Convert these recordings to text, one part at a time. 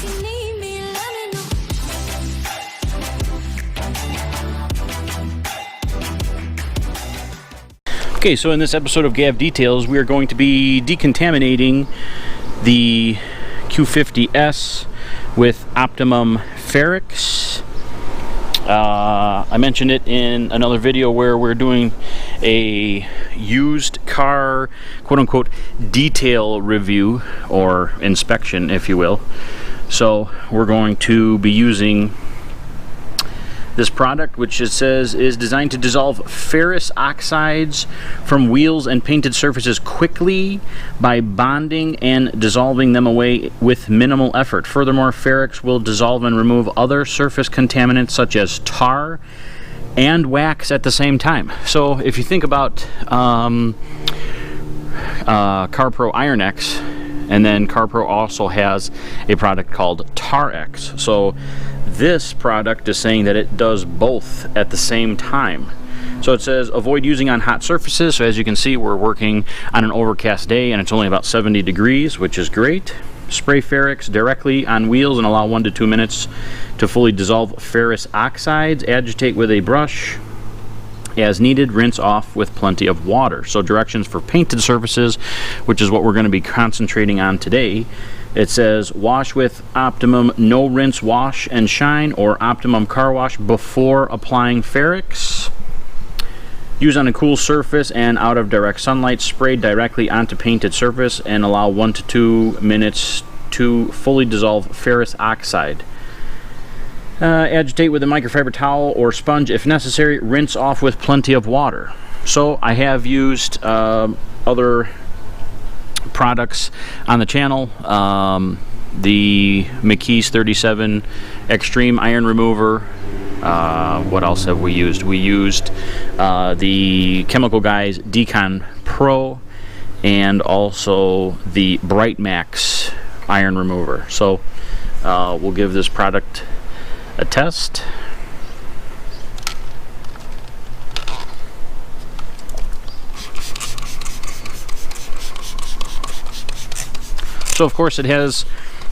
If you need me, let me know. Okay, so in this episode of Gav Details, we are going to be decontaminating the Q50S with Optimum Ferrex. I mentioned it in another video where we're doing a used car, quote-unquote, detail review, or inspection, if you will. So we're going to be using this product, which it says is designed to dissolve ferrous oxides from wheels and painted surfaces quickly by bonding and dissolving them away with minimal effort. Furthermore, Ferrex will dissolve and remove other surface contaminants such as tar and wax at the same time. So if you think about CarPro Iron X, and then CarPro also has a product called Tar X. So this product is saying that it does both at the same time. So it says avoid using on hot surfaces. So as you can see, we're working on an overcast day and it's only about 70 degrees, which is great. Spray Ferrex directly on wheels and allow 1 to 2 minutes to fully dissolve ferrous oxides. Agitate with a brush as needed. Rinse off with plenty of water. So directions for painted surfaces, which is what we're going to be concentrating on today. It says wash with Optimum No Rinse Wash and Shine or Optimum Car Wash before applying Ferrex. Use on a cool surface and out of direct sunlight. Spray directly onto painted surface and allow 1 to 2 minutes to fully dissolve ferrous oxide. Agitate with a microfiber towel or sponge if necessary. Rinse off with plenty of water. So I have used other products on the channel. The McKee's 37 Extreme Iron Remover. What else have we used? We used the Chemical Guys Decon Pro and also the Bright Max Iron Remover. So we'll give this product a test. So of course it has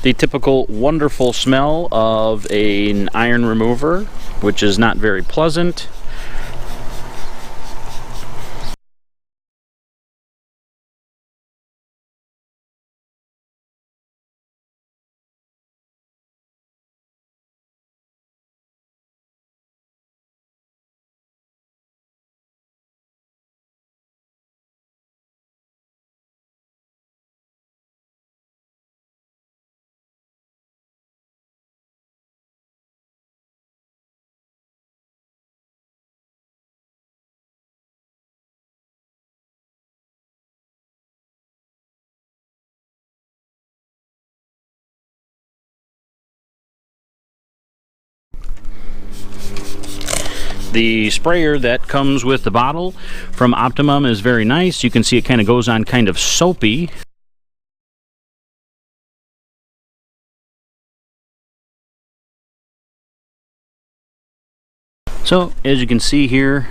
the typical wonderful smell of an iron remover, which is not very pleasant. The sprayer that comes with the bottle from Optimum is very nice. You can see it kind of goes on kind of soapy. So as you can see here,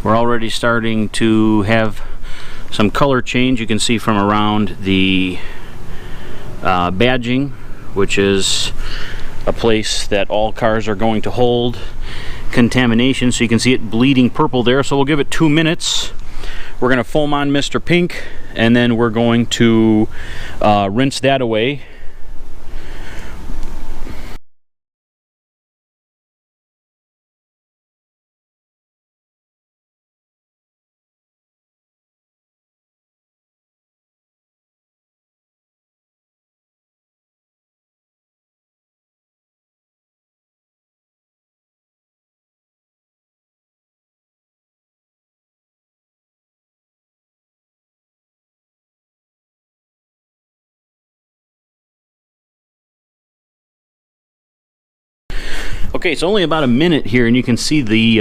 we're already starting to have some color change. You can see from around the badging, which is a place that all cars are going to hold contamination. So you can see it bleeding purple there. So we'll give it 2 minutes. We're going to foam on Mr. Pink and then we're going to rinse that away. Okay, it's only about a minute here, and you can see the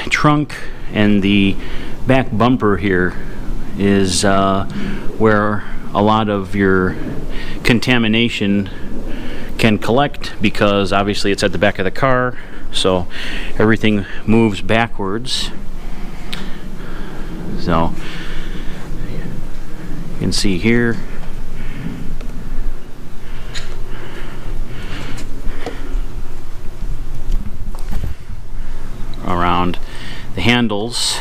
trunk and the back bumper here is where a lot of your contamination can collect, because obviously it's at the back of the car, so everything moves backwards. So you can see here the handles.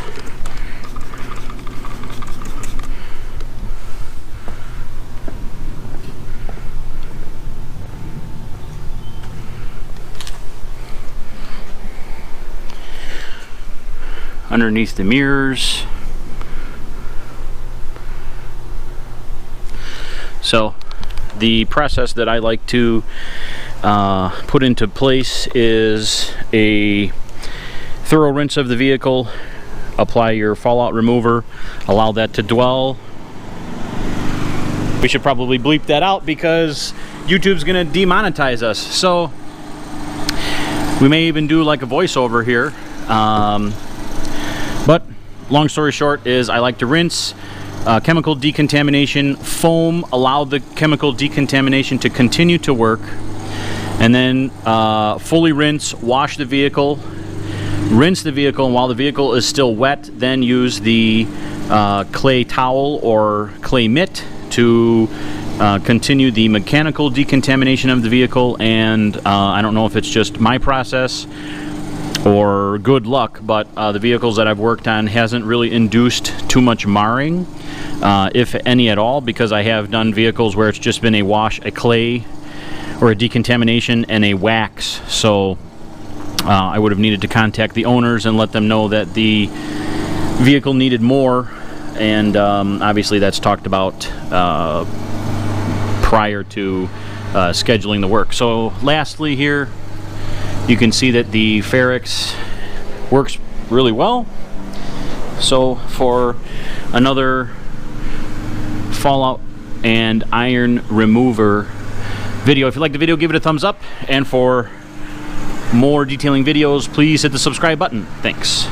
Underneath the mirrors. So the process that I like to put into place is a thorough rinse of the vehicle, apply your fallout remover, allow that to dwell. We should probably bleep that out because YouTube's gonna demonetize us. So we may even do like a voiceover here. But long story short is I like to rinse, chemical decontamination, foam, allow the chemical decontamination to continue to work, and then fully rinse, wash the vehicle, rinse the vehicle, and while the vehicle is still wet, then use the clay towel or clay mitt to continue the mechanical decontamination of the vehicle. And I don't know if it's just my process or good luck, but the vehicles that I've worked on hasn't really induced too much marring, if any at all, because I have done vehicles where it's just been a wash, a clay, or a decontamination, and a wax. So I would have needed to contact the owners and let them know that the vehicle needed more, and obviously that's talked about prior to scheduling the work. So lastly here, you can see that the Ferrex works really well. So for another fallout and iron remover video, if you like the video, give it a thumbs up, and for more detailing videos, please hit the subscribe button. Thanks.